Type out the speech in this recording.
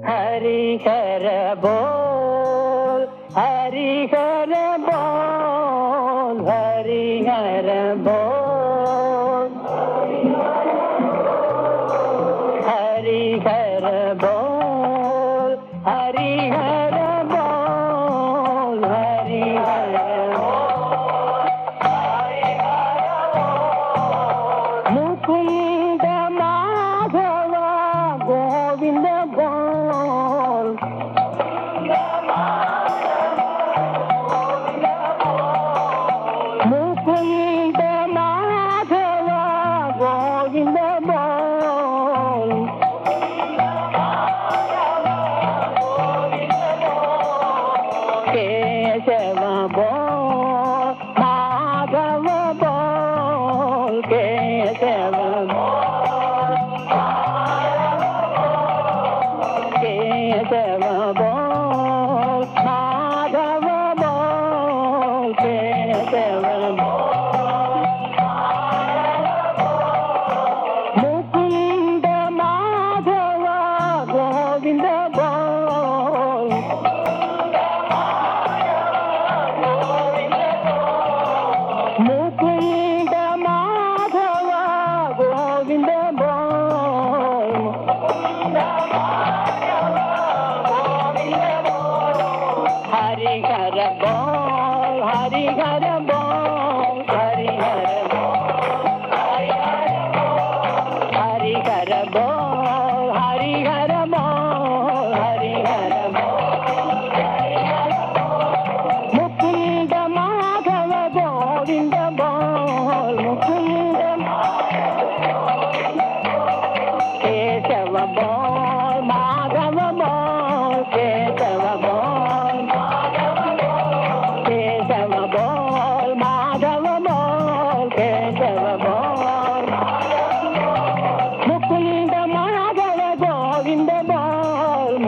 हरिहर बोल हरिहर बोल हरिहर बोल हरिहर बोल हरिहर बोल हरिहर मुकुंद माधव गोविंद बोल मुकुंद माधव गोविंद बोल केशव बोल माधव बोल केशव केशव बोल माधव बोल केशव मुकुंद माधव गोविंद बोल मुकुंद माधव गोविंद बोल हरिहर बोल हरिहर बोल हरिहर हरिहर बोल हरिहर बोल हरिहर मुकुंद माधव गोविंद बोल मुकुंद केशव बोल माधव बोल केशव बोल केशव बोल माधव बोल केशव बोल मुकुंद माधव गोविंद बोल